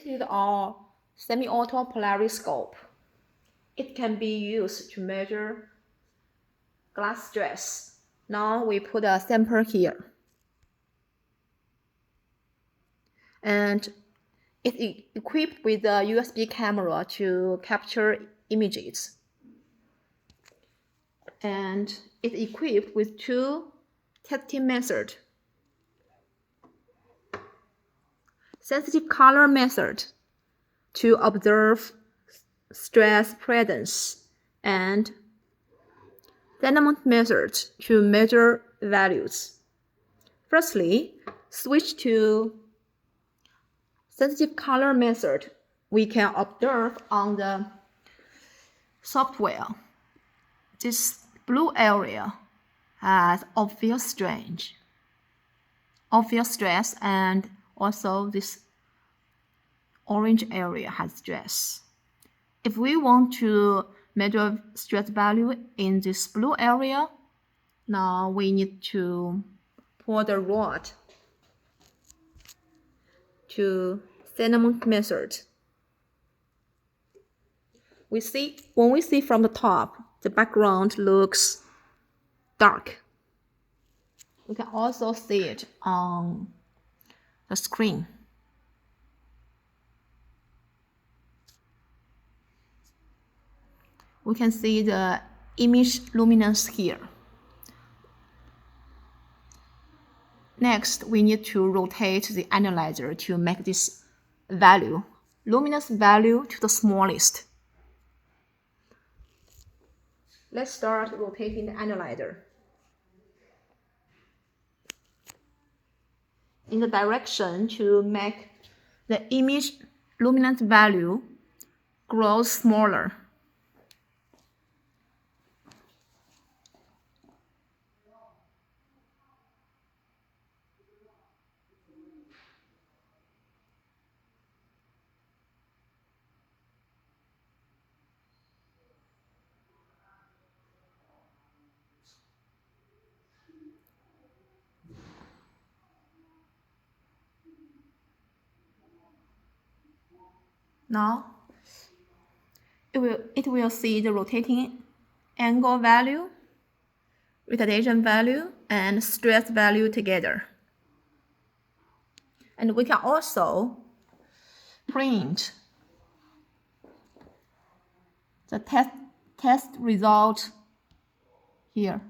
fitted on semi-auto polariscope. It can be used to measure glass stress. Now we put a sample here. And it's equipped with a USB camera to capture images. And it's equipped with two testing methods. Sensitive color method to observe stress presence, and Dynamite method to measure values. Firstly, switch to sensitive color method. We can observe on the software this blue area has obvious stress, and also this orange area has stress. If we want to measure stress value in this blue area, now we need to pour the rod to Dynamite method. When we see from the top, the background looks dark. We can also see it on the screen. We can see the image luminance here. Next, we need to rotate the analyzer to make this value, luminance value, to the smallest. Let's start rotating the analyzer in the direction to make the image luminance value grow smaller. Now, it will see the rotating angle value, retardation value, and stress value together. And we can also print the test result here.